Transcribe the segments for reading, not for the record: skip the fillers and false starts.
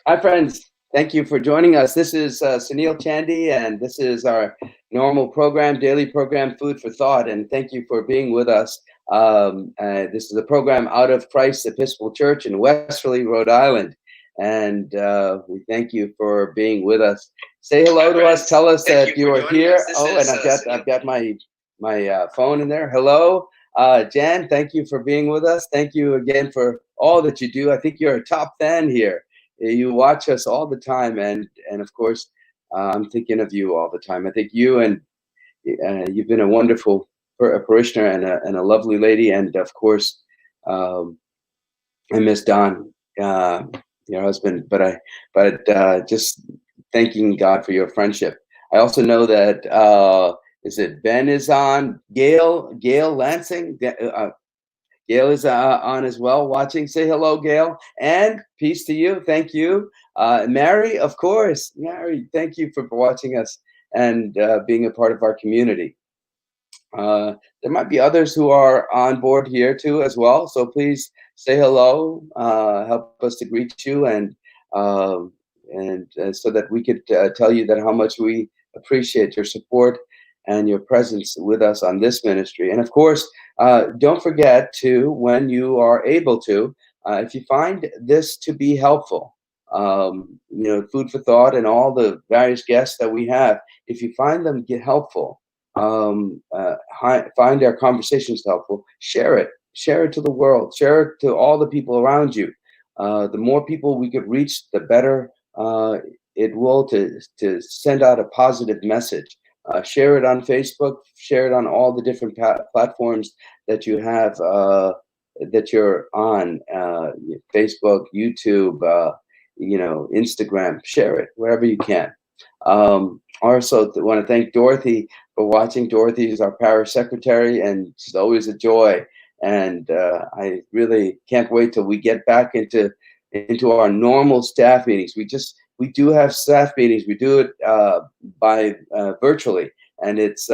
Hi, friends. Thank you for joining us. This is Sunil Chandy, and this is our normal program, daily program, Food for Thought. And thank you for being with us. This is a program out of Christ Episcopal Church in Westerly, Rhode Island. And we thank you for being with us. Say hello to us. Tell us that you are here. Oh, and I've got my phone in there. Hello, Jan. Thank you for being with us. Thank you again for all that you do. I think you're a top fan here. You watch us all the time, and of course, I'm thinking of you all the time. I think you and you've been a wonderful parishioner and a lovely lady, and of course, I miss Don, your husband, but just thanking God for your friendship. I also know that is it Ben is on, Gail Lansing. Gail is on as well, watching. Say hello, Gail, and peace to you. Thank you, Mary. Of course, Mary. Thank you for watching us and being a part of our community. There might be others who are on board here too as well. So please say hello. Help us to greet you so that we could tell you that how much we appreciate your support and your presence with us on this ministry. And of course, don't forget to, when you are able to, if you find this to be helpful, Food for Thought and all the various guests that we have, if you find them get helpful, find our conversations helpful, share it to the world, share it to all the people around you. The more people we could reach, the better it will to send out a positive message. Share it on Facebook, share it on all the different platforms that you have, that you're on, Facebook, YouTube, Instagram. Share it wherever you can. Also, want to thank Dorothy for watching. Dorothy is our parish secretary, and she's always a joy. And I really can't wait till we get back into our normal staff meetings. We do have staff meetings. We do it by virtually, and it's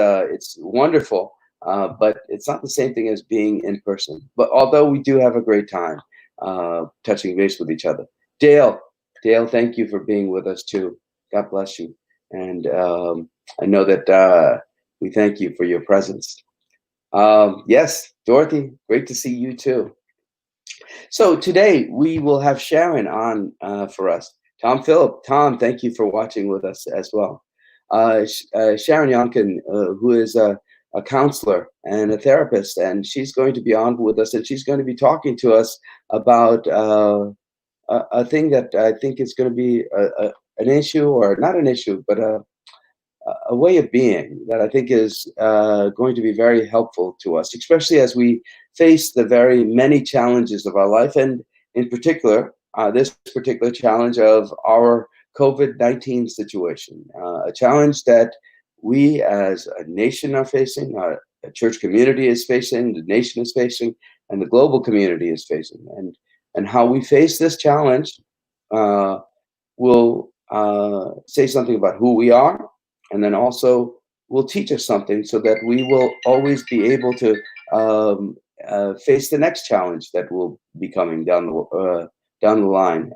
wonderful. But it's not the same thing as being in person. But although we do have a great time touching base with each other. Dale, thank you for being with us too. God bless you. And I know that we thank you for your presence. Yes, Dorothy, great to see you too. So today we will have Sharon on for us. Tom, thank you for watching with us as well. Sharon Younkin, who is a counselor and a therapist, and she's going to be on with us, and she's going to be talking to us about a thing that I think is going to be an issue, or not an issue, but a way of being that I think is going to be very helpful to us, especially as we face the very many challenges of our life, and in particular, this particular challenge of our COVID-19 situation, a challenge that we as a nation are facing, a church community is facing, the nation is facing, and the global community is facing. And how we face this challenge will say something about who we are, and then also will teach us something so that we will always be able to face the next challenge that will be coming down the line,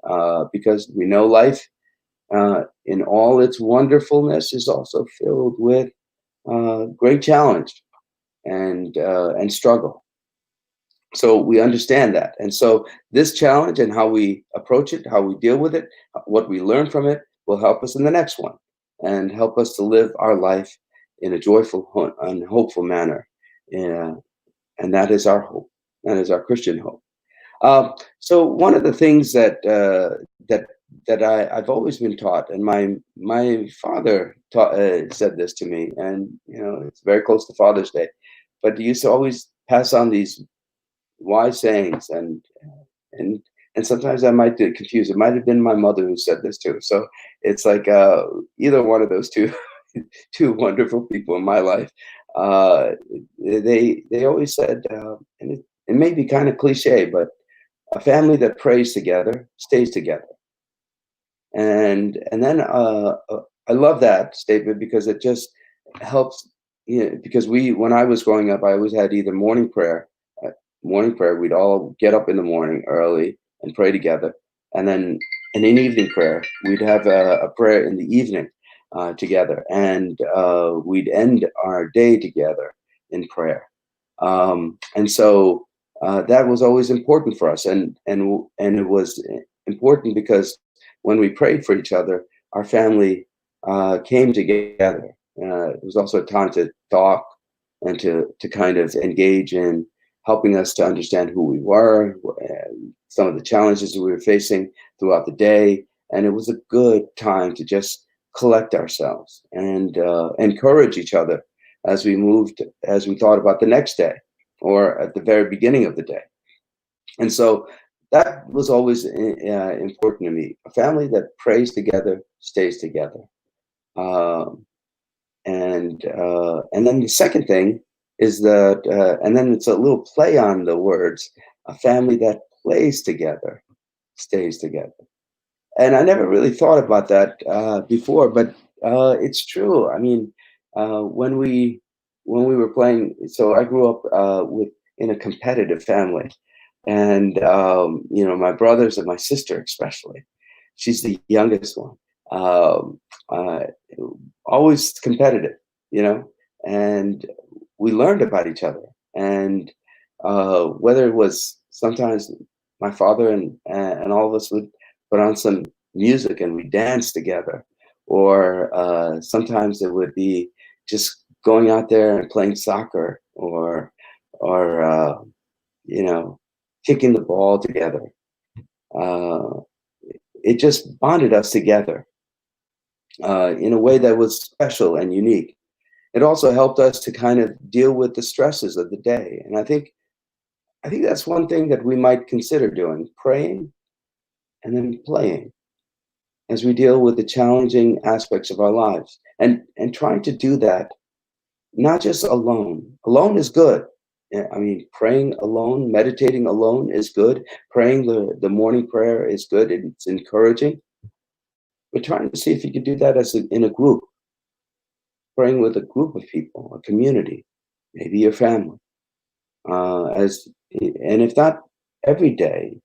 because we know life in all its wonderfulness is also filled with great challenge and struggle. So we understand that. And so this challenge and how we approach it, how we deal with it, what we learn from it will help us in the next one and help us to live our life in a joyful and hopeful manner. And that is our hope. That is our Christian hope. So one of the things that I've always been taught, and my father said this to me, and it's very close to Father's Day, but he used to always pass on these wise sayings, and sometimes I might get confused. It might have been my mother who said this too. So it's like either one of those two wonderful people in my life. They always said, and it may be kind of cliche, but a family that prays together stays together. And then I love that statement because it just helps. Because when I was growing up, I always had either morning prayer. We'd all get up in the morning early and pray together, and then And in evening prayer, we'd have a prayer in the evening together, and we'd end our day together in prayer. And so that was always important for us, and it was important because when we prayed for each other, our family came together. It was also a time to talk and to kind of engage in helping us to understand who we were, and some of the challenges we were facing throughout the day. And it was a good time to just collect ourselves and encourage each other as we thought about the next day or at the very beginning of the day. And so that was always important to me. A family that prays together stays together. Um, and then the second thing is that, and then it's a little play on the words. A family that plays together stays together. And I never really thought about that before, but it's true. I mean, uh, when we when we were playing, so I grew up with in a competitive family, and my brothers and my sister especially. She's the youngest one. Um, uh, Always competitive, you know, and we learned about each other. And whether it was sometimes my father and all of us would put on some music and we danced together, or sometimes it would be just going out there and playing soccer, or you know, kicking the ball together. Uh, it just bonded us together in a way that was special and unique. It also helped us to kind of deal with the stresses of the day. And I think that's one thing that we might consider doing: praying and then playing as we deal with the challenging aspects of our lives. And trying to do that not just alone. Alone is good. Yeah, I mean, praying alone, meditating alone is good. Praying the morning prayer is good. It's encouraging. But trying to see if you could do that in a group, praying with a group of people, a community, maybe your family. As and if not every day,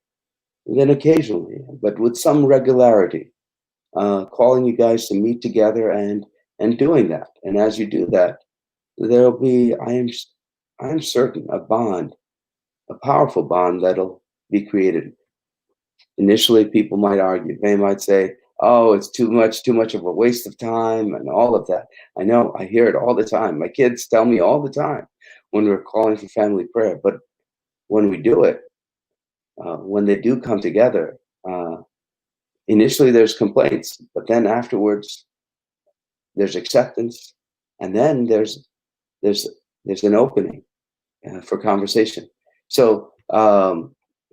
then occasionally, but with some regularity, calling you guys to meet together and doing that. And as you do that, there'll be, I am certain, a bond, a powerful bond that'll be created. Initially, people might argue. They might say, "Oh, it's too much of a waste of time," and all of that. I know, I hear it all the time. My kids tell me all the time when we're calling for family prayer. But when we do it, when they do come together, initially there's complaints, but then afterwards there's acceptance, and then there's there's an opening for conversation. So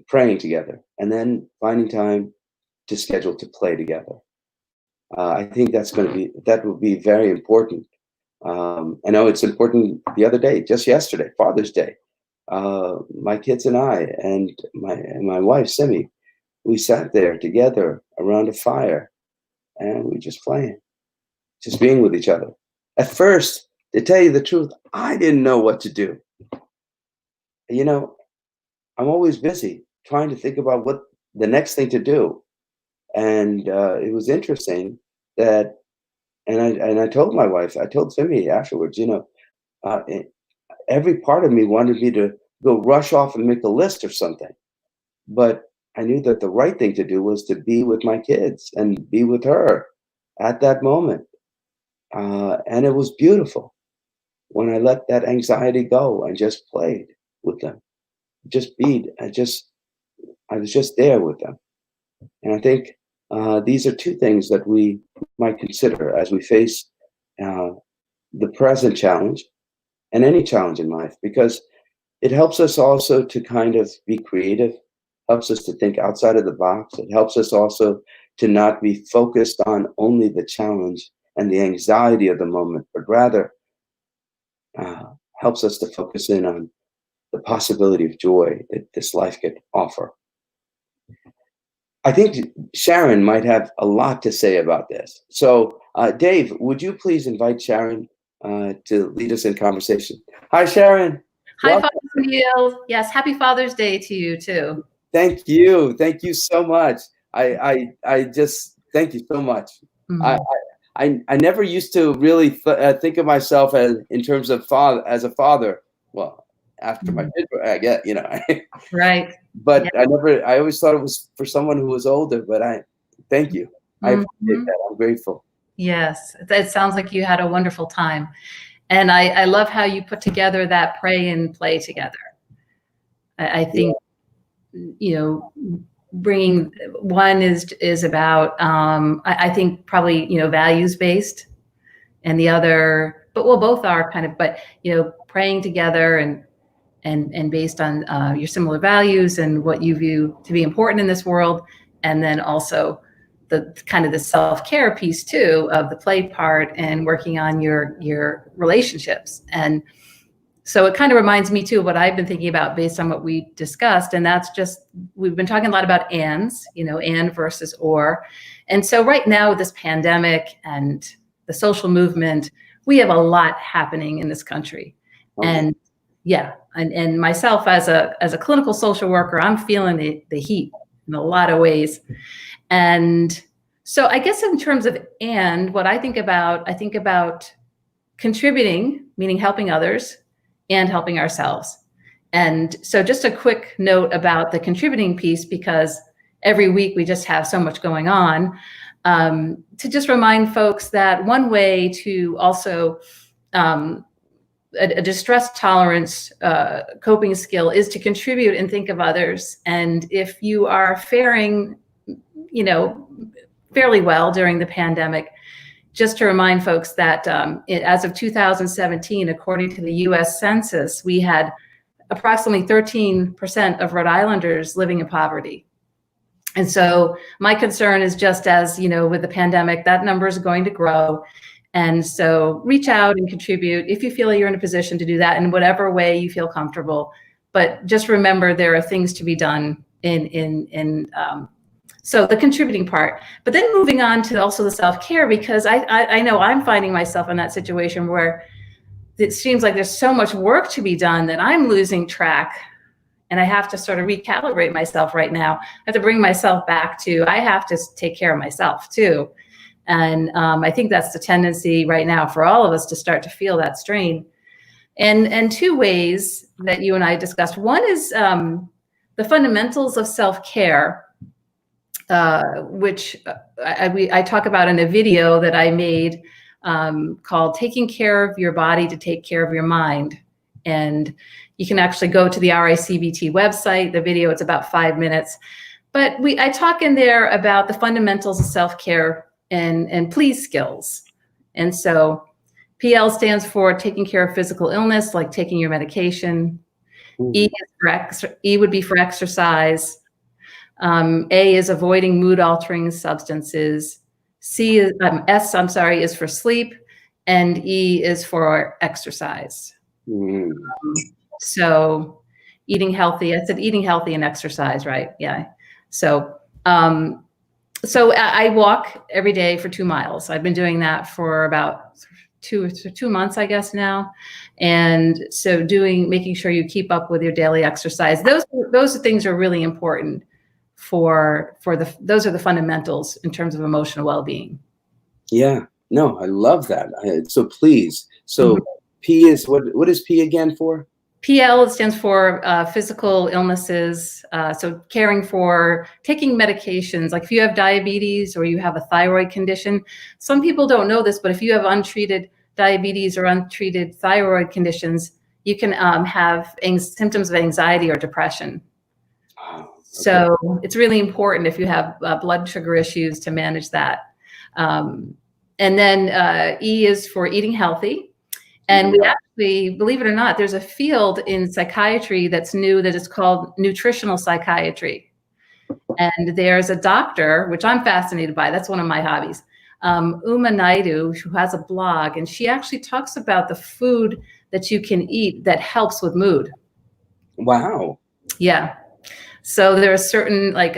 praying together, and then finding time to schedule to play together. I think that will be very important. I know it's important. The other day, just yesterday, Father's Day, my kids and I and my wife Simi, we sat there together around a fire, and we just playing, just being with each other. At first, to tell you the truth, I didn't know what to do. You know, I'm always busy trying to think about what the next thing to do. And it was interesting that, and I told my wife, I told Simi afterwards, uh, e- every part of me wanted me to go rush off and make a list or something. But I knew that the right thing to do was to be with my kids and be with her at that moment. And it was beautiful when I let that anxiety go and just played with them. Just beat. I was just there with them. And I think these are two things that we might consider as we face uh, the present challenge and any challenge in life, because it helps us also to kind of be creative, helps us to think outside of the box. It helps us also to not be focused on only the challenge and the anxiety of the moment, but rather uh, helps us to focus in on the possibility of joy that this life could offer. I think Sharon might have a lot to say about this. So, Dave, would you please invite Sharon to lead us in conversation? Hi, Sharon. Hi, Welcome. Father Sunil. Yes, happy Father's Day to you too. Thank you. Thank you so much. I just thank you so much. I, Mhm. I never used to really think of myself as in terms of as a father. Well, after my Mhm. kids, I get, you know, Right. Yeah. but I always thought it was for someone who was older. But thank you. I appreciate Mhm. that. I'm grateful. Yes, it sounds like you had a wonderful time. And I love how you put together that pray and play together. I Yeah. think, you know, bringing one is about, I think probably, values based, and the other, but well, both are kind of, but, praying together and based on your similar values and what you view to be important in this world. And then also the kind of the self-care piece too, of the play part and working on your relationships. And so it kind of reminds me too of what I've been thinking about based on what we discussed. And that's just, we've been talking a lot about ands, and versus or. And so right now with this pandemic and the social movement, we have a lot happening in this country. Oh, yeah. And yeah, and myself as a clinical social worker, I'm feeling the heat in a lot of ways. And so I guess in terms of and what I think about contributing, meaning helping others, and helping ourselves. And so just a quick note about the contributing piece, because every week we just have so much going on, to just remind folks that one way to also a distress tolerance coping skill is to contribute and think of others. And if you are faring, fairly well during the pandemic, just to remind folks that as of 2017, according to the US Census, we had approximately 13% of Rhode Islanders living in poverty. And so my concern is, just as, with the pandemic, that number is going to grow. And so reach out and contribute if you feel you're in a position to do that in whatever way you feel comfortable. But just remember, there are things to be done so the contributing part. But then moving on to also the self-care, because I know I'm finding myself in that situation where it seems like there's so much work to be done that I'm losing track. And I have to sort of recalibrate myself right now. I have to bring myself back to, I have to take care of myself too. And I think that's the tendency right now for all of us, to start to feel that strain. And two ways that you and I discussed. One is the fundamentals of self-care, which I talk about in a video that I made called "Taking Care of Your Body to Take Care of Your Mind." And you can actually go to the RICBT website. The video, it's about 5 minutes. But I talk in there about the fundamentals of self-care and please skills. And so PL stands for taking care of physical illness, like taking your medication. E would be for exercise. A is avoiding mood-altering substances. S is for sleep, and E is for exercise. So eating healthy. I said eating healthy and exercise, right? Yeah. So I walk every day for 2 miles. I've been doing that for about two months, I guess now. And so making sure you keep up with your daily exercise. Those things are really important those are the fundamentals in terms of emotional well-being. Yeah. No, I love that. So please. So P is what is P again for? PL stands for physical illnesses. So taking medications, like if you have diabetes or you have a thyroid condition. Some people don't know this, but if you have untreated diabetes or untreated thyroid conditions, you can have symptoms of anxiety or depression. Okay. So it's really important if you have blood sugar issues to manage that. And then E is for eating healthy. And we actually, believe it or not, there's a field in psychiatry that's new that is called nutritional psychiatry. And there's a doctor, which I'm fascinated by, that's one of my hobbies, Uma Naidu, who has a blog, and she actually talks about the food that you can eat that helps with mood. Wow. Yeah. So there are certain, like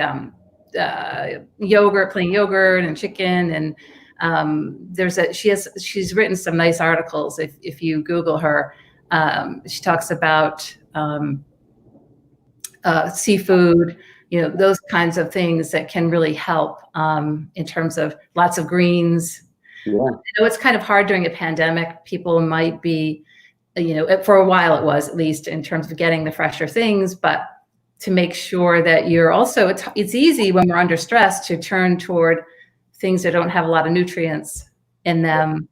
yogurt, plain yogurt and chicken, and she's written some nice articles. If you Google her, she talks about seafood, those kinds of things that can really help in terms of lots of greens. Yeah. I know it's kind of hard during a pandemic. People might be, for a while it was, at least in terms of getting the fresher things, but to make sure that you're also, it's easy when we're under stress to turn toward things that don't have a lot of nutrients in them.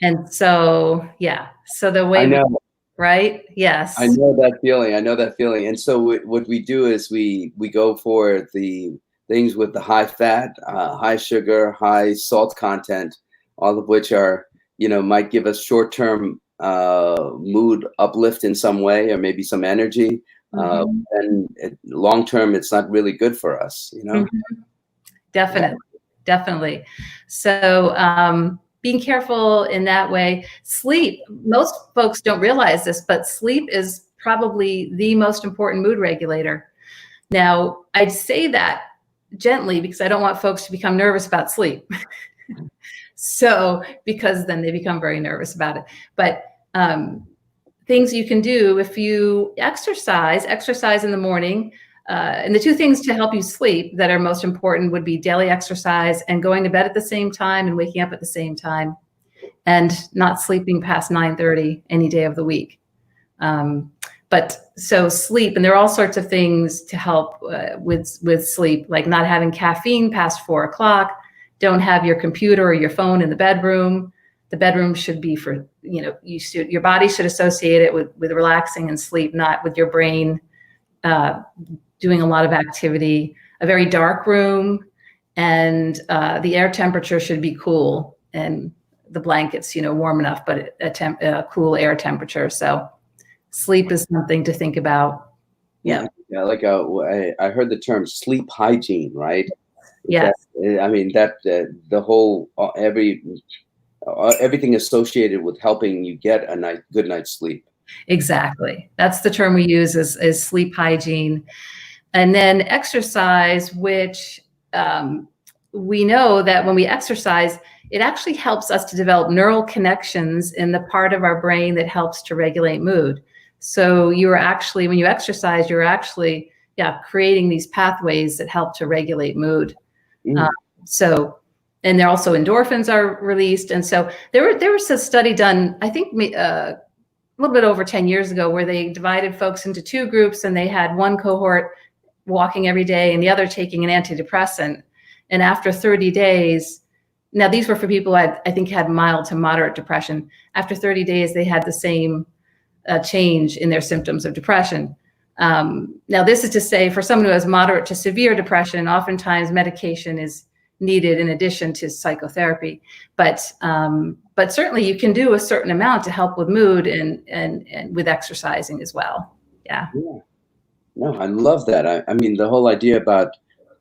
And so, yeah, so the way, I know. Right? Yes. I know that feeling. I know that feeling. And so what we do is we go for the things with the high fat, high sugar, high salt content, all of which are, might give us short-term mood uplift in some way, or maybe some energy. And long-term, it's not really good for us, Definitely. Definitely. So, being careful in that way. Sleep, most folks don't realize this, but sleep is probably the most important mood regulator. Now, I'd say that gently because I don't want folks to become nervous about sleep. So, because then they become very nervous about it. But things you can do if you exercise in the morning. And the two things to help you sleep that are most important would be daily exercise and going to bed at the same time and waking up at the same time, and not sleeping past 9:30 any day of the week. But so sleep, and there are all sorts of things to help with sleep, like not having caffeine past 4 o'clock. Don't have your computer or your phone in the bedroom. The bedroom should be for, your body should associate it with relaxing and sleep, not with your brain doing a lot of activity. A very dark room, and the air temperature should be cool, and the blankets, warm enough, but a cool air temperature. So sleep is something to think about. Yeah. Yeah. Like I heard the term sleep hygiene, right? Yes. The whole, everything associated with helping you get a good night's sleep. Exactly. That's the term we use is sleep hygiene. And then exercise, which we know that when we exercise, it actually helps us to develop neural connections in the part of our brain that helps to regulate mood. So when you exercise, you're actually, creating these pathways that help to regulate mood. And there also endorphins are released. And so there was a study done, I think a little bit over 10 years ago, where they divided folks into two groups, and they had one cohort walking every day and the other taking an antidepressant. And after 30 days, now these were for people who I think had mild to moderate depression. After 30 days, they had the same change in their symptoms of depression. Now, this is to say, for someone who has moderate to severe depression, oftentimes medication is needed in addition to psychotherapy. But certainly you can do a certain amount to help with mood and with exercising as well. Yeah. No, I love that. I mean, the whole idea about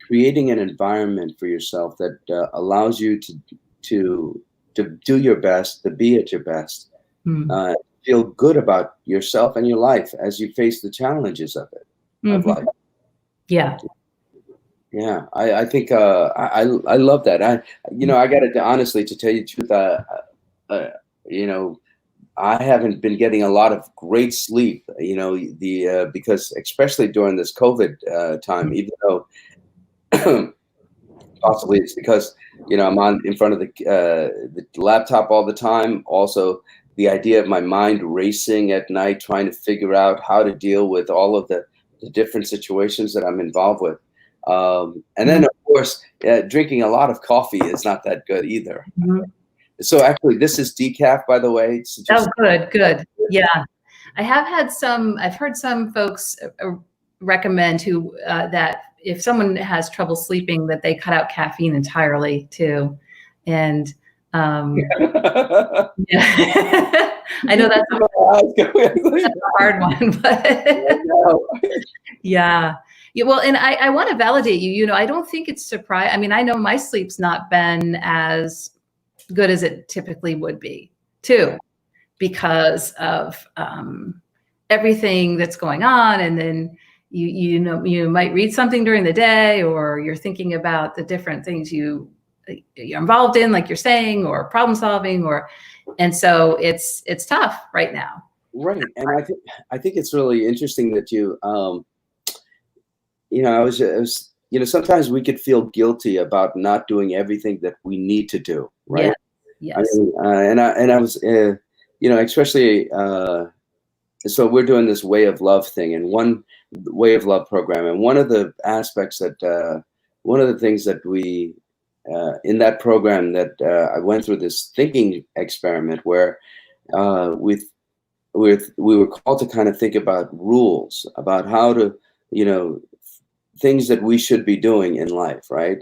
creating an environment for yourself that allows you to do your best, to be at your best, feel good about yourself and your life as you face the challenges of it, of life. Yeah. Yeah, I think I love that. I got to honestly, to tell you the truth, I haven't been getting a lot of great sleep, because especially during this COVID time, even though possibly it's because, I'm in front of the laptop all the time. Also, the idea of my mind racing at night, trying to figure out how to deal with all of the different situations that I'm involved with. And then, of course, drinking a lot of coffee is not that good either. So actually, this is decaf, by the way. Good. Yeah. I've heard some folks recommend that if someone has trouble sleeping, that they cut out caffeine entirely too. And yeah. I know that's a hard one, but yeah. Well, and I want to validate you. I don't think it's surprising. I mean, I know my sleep's not been as good as it typically would be too, because of everything that's going on. And then you might read something during the day, or you're thinking about the different things you're involved in, like you're saying, or problem solving, and so it's tough right now. Right. And I think it's really interesting that you sometimes we could feel guilty about not doing everything that we need to do, right? Yes. I mean, and I was, especially, so we're doing this Way of Love thing, and one Way of Love program, and one of the aspects that, one of the things that we, in that program that I went through this thinking experiment where we were called to kind of think about rules, about how to, things that we should be doing in life, right?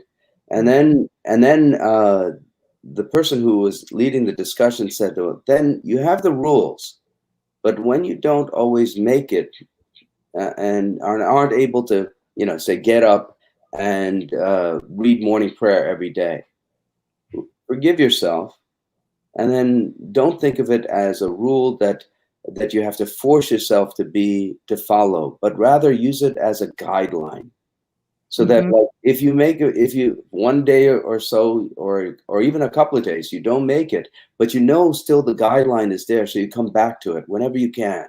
And then the person who was leading the discussion said, well, then you have the rules, but when you don't always make it and aren't able to, say, get up and read morning prayer every day, forgive yourself, and then don't think of it as a rule that you have to force yourself to follow, but rather use it as a guideline. So that, like, if you one day or so, or even a couple of days, you don't make it, but still the guideline is there, so you come back to it whenever you can.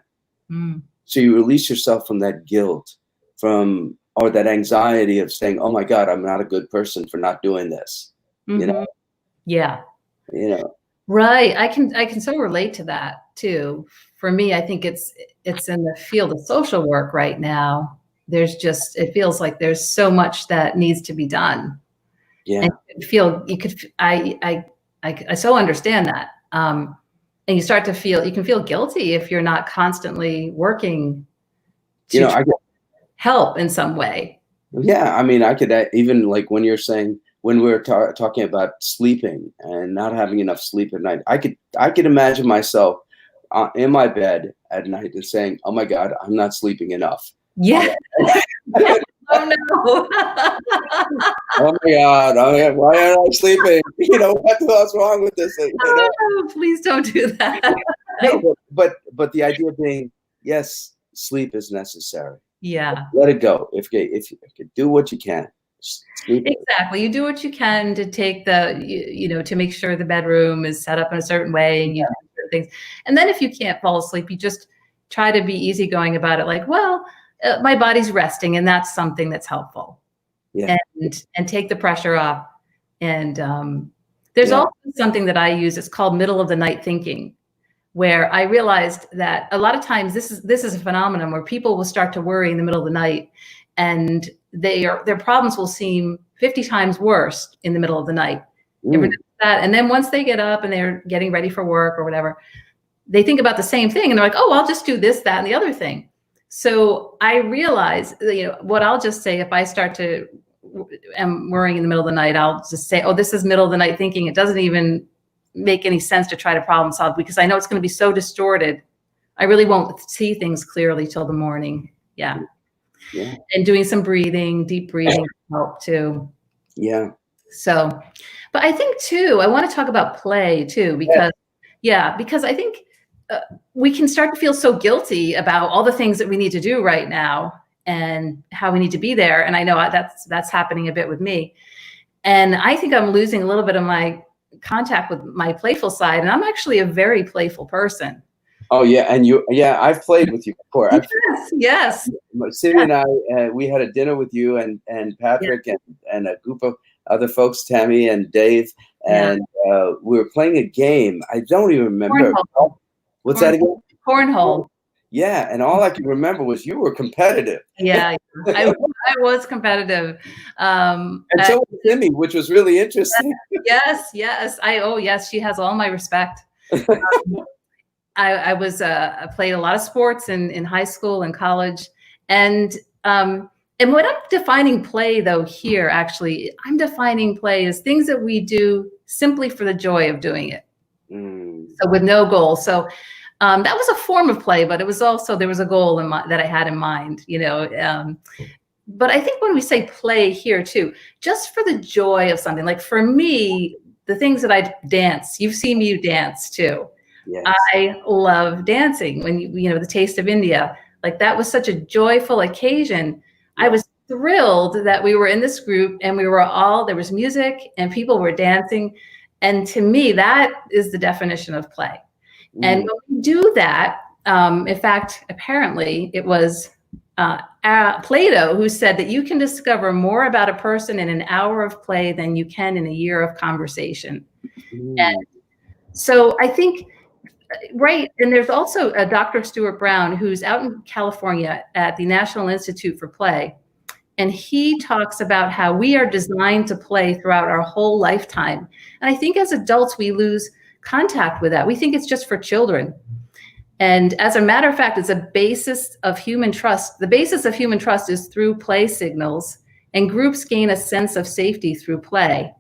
So you release yourself from that guilt, or that anxiety of saying, "Oh my God, I'm not a good person for not doing this." Yeah. Right. I can so relate to that too. For me, I think it's in the field of social work right now. It feels like there's so much that needs to be done. Yeah. And I so understand that. And you start to you can feel guilty if you're not constantly working to help in some way. Yeah. I mean, I could even, like, when you're saying, when we're talking about sleeping and not having enough sleep at night, I could imagine myself in my bed at night and saying, "Oh my God, I'm not sleeping enough." Yeah. Oh no. Oh my God, why aren't I sleeping? What's wrong with this thing? Oh, please don't do that. No, but the idea being, yes, sleep is necessary. Yeah. Let it go. If you do what you can. Exactly. You do what you can to take to make sure the bedroom is set up in a certain way, and you do certain things. And then if you can't fall asleep, you just try to be easygoing about it. Like, well, my body's resting, and that's something that's helpful. Yeah. And take the pressure off. And there's also something that I use. It's called middle of the night thinking, where I realized that a lot of times this is a phenomenon where people will start to worry in the middle of the night, and their problems will seem 50 times worse in the middle of the night. You ever notice that? And then once they get up and they're getting ready for work or whatever, they think about the same thing, and they're like, "Oh, I'll just do this, that, and the other thing." So I realize, what I'll just say if I am worrying in the middle of the night, I'll just say, "Oh, this is middle of the night thinking." It doesn't even make any sense to try to problem solve, because I know it's going to be so distorted. I really won't see things clearly till the morning. Yeah. And doing some breathing, deep breathing help too. Yeah. So, but I think too, I want to talk about play too, because I think we can start to feel so guilty about all the things that we need to do right now and how we need to be there. And I know that's happening a bit with me. And I think I'm losing a little bit of my contact with my playful side. And I'm actually a very playful person. Oh yeah, and I've played with you before. Yes. Cindy and I, we had a dinner with you and Patrick and a group of other folks, Tammy and Dave, and we were playing a game. I don't even remember. Cornhole. What's that again? Cornhole. Yeah, and all I can remember was you were competitive. Yeah, I was competitive. And so was Timmy, which was really interesting. Yes. Yes, she has all my respect. I played a lot of sports in high school and college, and when I'm defining play though here, actually, I'm defining play as things that we do simply for the joy of doing it. So with no goal. So that was a form of play, but it was also, there was a goal that I had in mind, but I think when we say play here too, just for the joy of something, like for me, the things that I dance, you've seen me dance too. Yes. I love dancing. When the Taste of India, like that was such a joyful occasion. Yeah. I was thrilled that we were in this group and there was music and people were dancing. And to me, that is the definition of play. And when we do that, in fact, apparently it was Plato, who said that you can discover more about a person in an hour of play than you can in a year of conversation. And so I think, right, and there's also a Dr. Stuart Brown who's out in California at the National Institute for Play, and he talks about how we are designed to play throughout our whole lifetime. And I think as adults, we lose contact with that. We think it's just for children. And as a matter of fact, it's a basis of human trust. The basis of human trust is through play signals, and groups gain a sense of safety through play.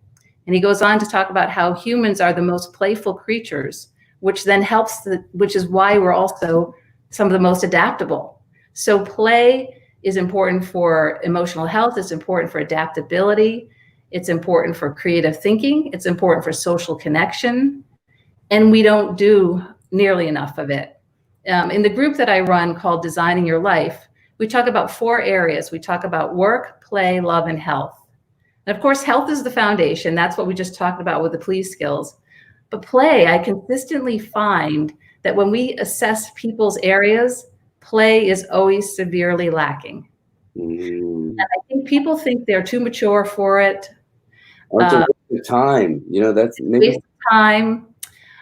And he goes on to talk about how humans are the most playful creatures, which then helps, which is why we're also some of the most adaptable. So play is important for emotional health. It's important for adaptability. It's important for creative thinking. It's important for social connection. And we don't do nearly enough of it. In the group that I run called Designing Your Life, we talk about 4 areas. We talk about work, play, love, and health. And of course, health is the foundation. That's what we just talked about with the play skills. But play, I consistently find that when we assess people's areas, play is always severely lacking. And I think people think they're too mature for it. Or it's a waste of time. You know, that's maybe waste of time.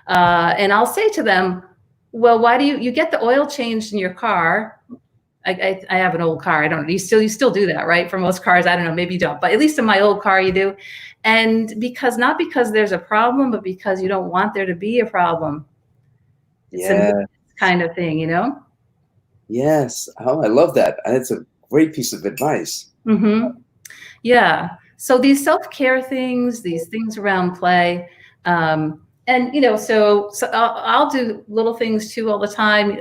And I'll say to them, well, why do you get the oil changed in your car? I have an old car. I don't know. You still do that, right? For most cars, I don't know, maybe you don't, but at least in my old car you do. And not because there's a problem, but because you don't want there to be a problem. It's a kind of thing, you know? Yes. Oh, I love that. That's a great piece of advice. Mm-hmm. Yeah. So these self-care things, these things around play, and, you know, so I'll do little things too all the time.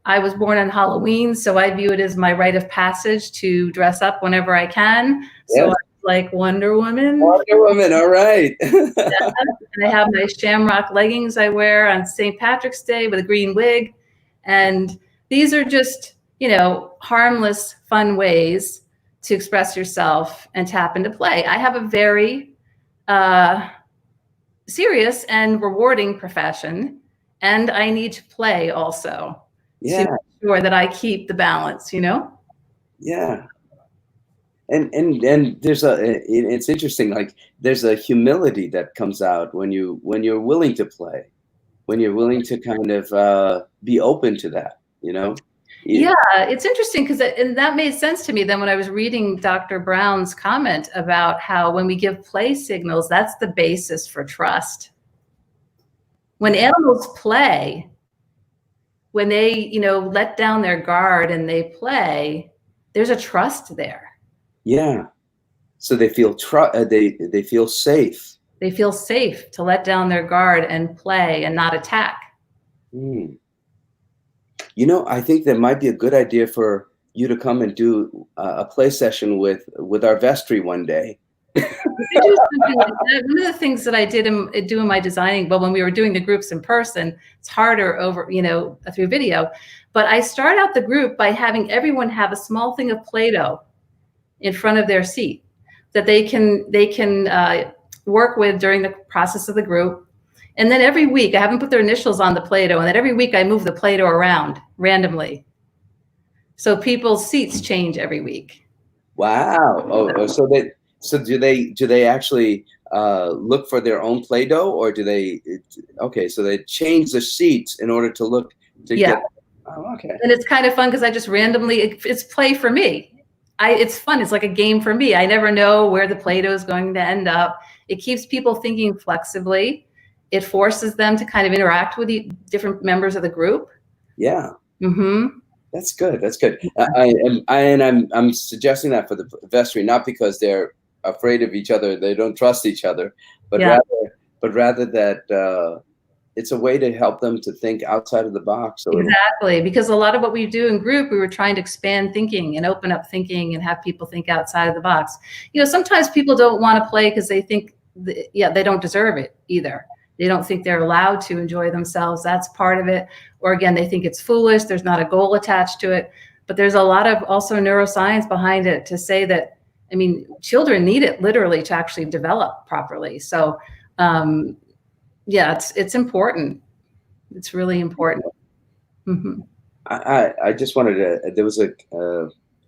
I was born on Halloween, so I view it as my rite of passage to dress up whenever I can. So I'm like Wonder Woman. Wonder Woman, all right. And I have my shamrock leggings I wear on St. Patrick's Day with a green wig. And these are just, you know, harmless, fun ways to express yourself and tap into play. I have a very serious and rewarding profession, and I need to play also to make sure that I keep the balance, you know? Yeah. And there's it's interesting, like there's a humility that comes out when you're willing to play, when you're willing to kind of be open to that, you know? Yeah, it's interesting because and that made sense to me then when I was reading Dr. Brown's comment about how when we give play signals, that's the basis for trust. When animals play, when they, you know, let down their guard and they play, there's a trust there. Yeah. So they feel they feel safe. They feel safe to let down their guard and play and not attack. You know, I think that might be a good idea for you to come and do a play session with our vestry one day. One of the things that I did do in my designing, well, when we were doing the groups in person, it's harder over, you know, through video. But I start out the group by having everyone have a small thing of Play-Doh in front of their seat that they can work with during the process of the group. And then every week, I haven't put their initials on the Play-Doh, and then every week I move the Play-Doh around randomly. So people's seats change every week. Wow. Oh, so do they actually look for their own Play-Doh, or do they? Okay, so they change the seats in order to look to get. Oh, okay. And it's kind of fun because I just randomly, it's play for me. It's fun. It's like a game for me. I never know where the Play-Doh is going to end up. It keeps people thinking flexibly. It forces them to kind of interact with the different members of the group. Yeah. Mm-hmm. That's good. That's good. I'm suggesting that for the vestry, not because they're afraid of each other, they don't trust each other, but rather that it's a way to help them to think outside of the box. Exactly, because a lot of what we do in group, we were trying to expand thinking and open up thinking and have people think outside of the box. You know, sometimes people don't want to play because they think, they don't deserve it either. They don't think they're allowed to enjoy themselves. That's part of it. Or again, they think it's foolish. There's not a goal attached to it. But there's a lot of also neuroscience behind it to say that, I mean, children need it literally to actually develop properly. So yeah, it's important. It's really important. Mm-hmm. I just wanted to. There was a.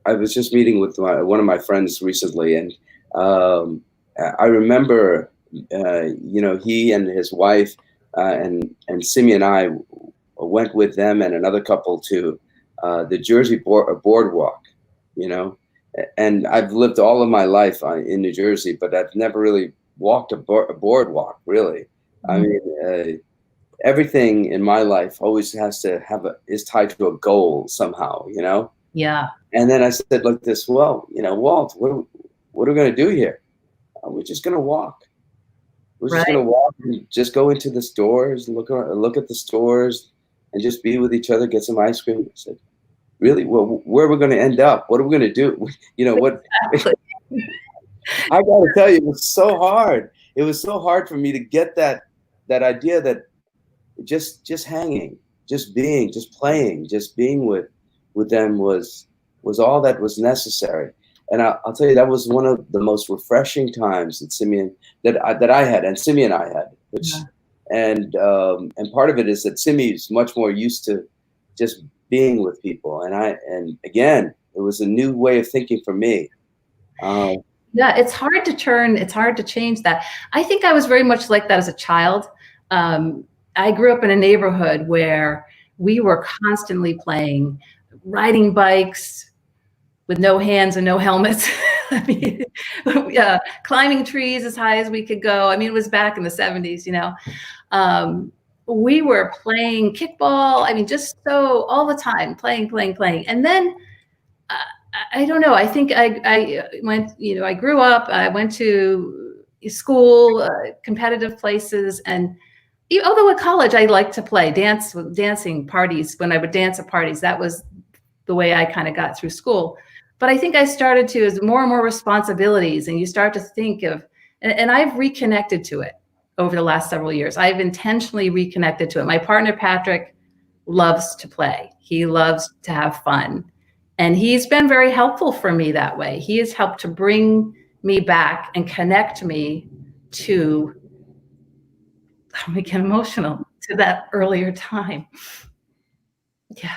I was just meeting with one of my friends recently, and I remember, he and his wife and Simi and I went with them and another couple to the Jersey boardwalk. You know, and I've lived all of my life in New Jersey, but I've never really walked a boardwalk. Really, I Mhm. mean. Everything in my life always has to is tied to a goal somehow, Yeah, And then I said like this, well, Walt, what are we going to do here? We're just going to walk. We're just going right. to walk and just go into the stores, look at the stores, and just be with each other, get some ice cream. I said, really? Well, where are we going to end up? What are we going to do? What? Exactly. I got to tell you, it was so hard. It was so hard for me to get that idea that just hanging, just being, just playing, just being with them was all that was necessary. And I'll tell you, that was one of the most refreshing times that Simeon that I had, and Simeon and I had. Which Yeah. and part of it is that Simi's much more used to just being with people, and again, it was a new way of thinking for me. Um, Yeah, it's hard to change that. I think I was very much like that as a child. Um, I grew up in a neighborhood where we were constantly playing, riding bikes with no hands and no helmets. I mean, yeah, climbing trees as high as we could go. I mean, it was back in the 70s, Um, we were playing kickball. I mean, just so all the time, playing, playing, playing. And then uh, I don't know. I think I went, I grew up, I went to school, competitive places. And although at college, I liked to play dancing parties. When I would dance at parties, that was the way I kind of got through school. But I think I started to, as more and more responsibilities, and you start to think of, and I've reconnected to it over the last several years. I've intentionally reconnected to it. My partner, Patrick, loves to play. He loves to have fun. And he's been very helpful for me that way. He has helped to bring me back and connect me to, I'm gonna get emotional, to that earlier time. Yeah.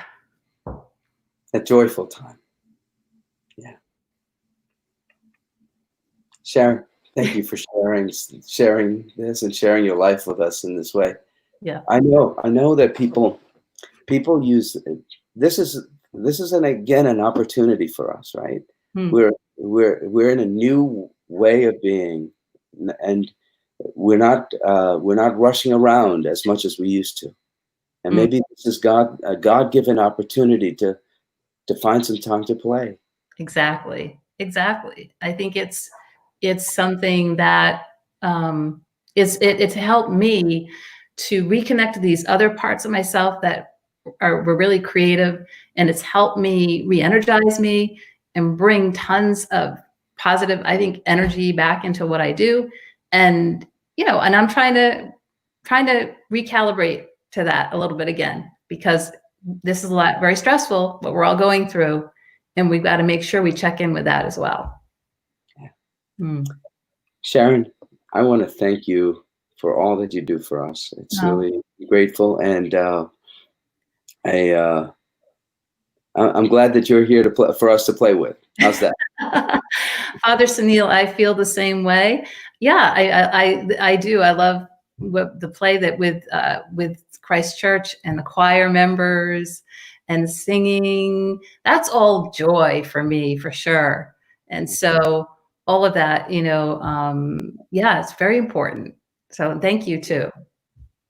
a joyful time. Yeah. Sharon, thank you for sharing this and sharing your life with us in this way. Yeah. I know that people use this is an opportunity for us, right? Hmm. We're in a new way of being, and we're not rushing around as much as we used to. And Hmm. maybe this is a God-given opportunity to find some time to play. Exactly. Exactly. I think it's something that it's helped me to reconnect to these other parts of myself that were really creative, and it's helped me re-energize me and bring tons of positive, I think, energy back into what I do. And and I'm trying to recalibrate to that a little bit again, because this is a lot very stressful, what we're all going through, and we've got to make sure we check in with that as well. Mm. Sharon, I want to thank you for all that you do for us. It's No. really grateful, and I I'm glad that you're here to play for us to play with. How's that? Father Sunil, I feel the same way. Yeah, I do. I love the play that with Christ Church and the choir members and singing. That's all joy for me, for sure. And so all of that, yeah, it's very important. So thank you too.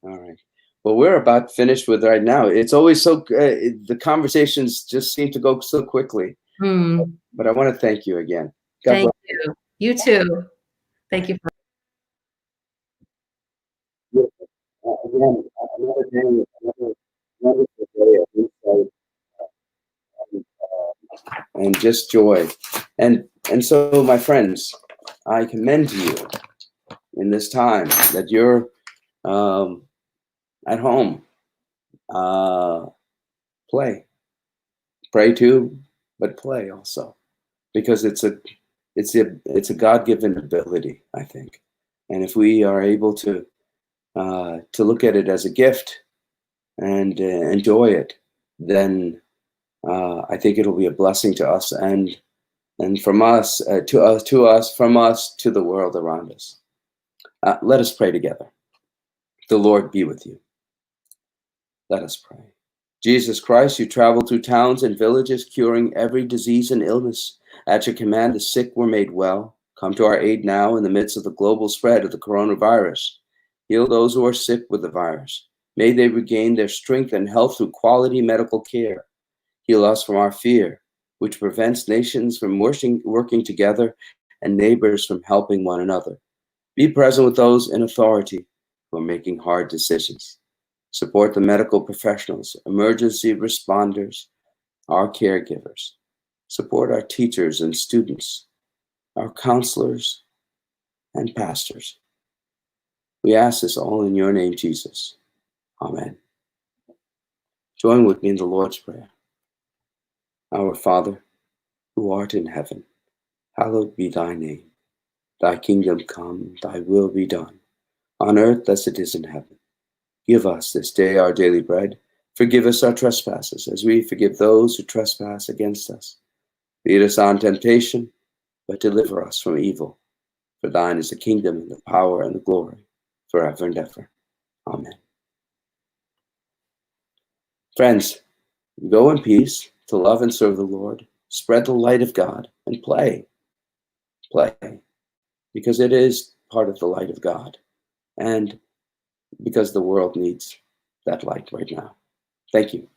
All right. Well, we're about finished with right now. It's always the conversations just seem to go so quickly. Hmm. But I want to thank you again. God Thank bless you. You too. Thank you. you. Again, another day, another wonderful day of insight and just joy. And so, my friends, I commend to you in this time that you're um, at home. Uh, play, pray too, but play also, because it's a God-given ability, I think. And if we are able to look at it as a gift and enjoy it, then I think it'll be a blessing to us and from us to us, from us to the world around us. Let us pray together. The Lord be with you. Let us pray. Jesus Christ, you traveled through towns and villages, curing every disease and illness. At your command, the sick were made well. Come to our aid now in the midst of the global spread of the coronavirus. Heal those who are sick with the virus. May they regain their strength and health through quality medical care. Heal us from our fear, which prevents nations from working together and neighbors from helping one another. Be present with those in authority who are making hard decisions. Support the medical professionals, emergency responders, our caregivers. Support our teachers and students, our counselors and pastors. We ask this all in your name, Jesus. Amen. Join with me in the Lord's Prayer. Our Father, who art in heaven, hallowed be thy name. Thy kingdom come, thy will be done, on earth as it is in heaven. Give us this day our daily bread. Forgive us our trespasses, as we forgive those who trespass against us. Lead us on temptation, but deliver us from evil. For thine is the kingdom, and the power, and the glory, forever and ever. Amen. Friends, go in peace to love and serve the Lord. Spread the light of God and play. Play, because it is part of the light of God, and because the world needs that light right now. Thank you.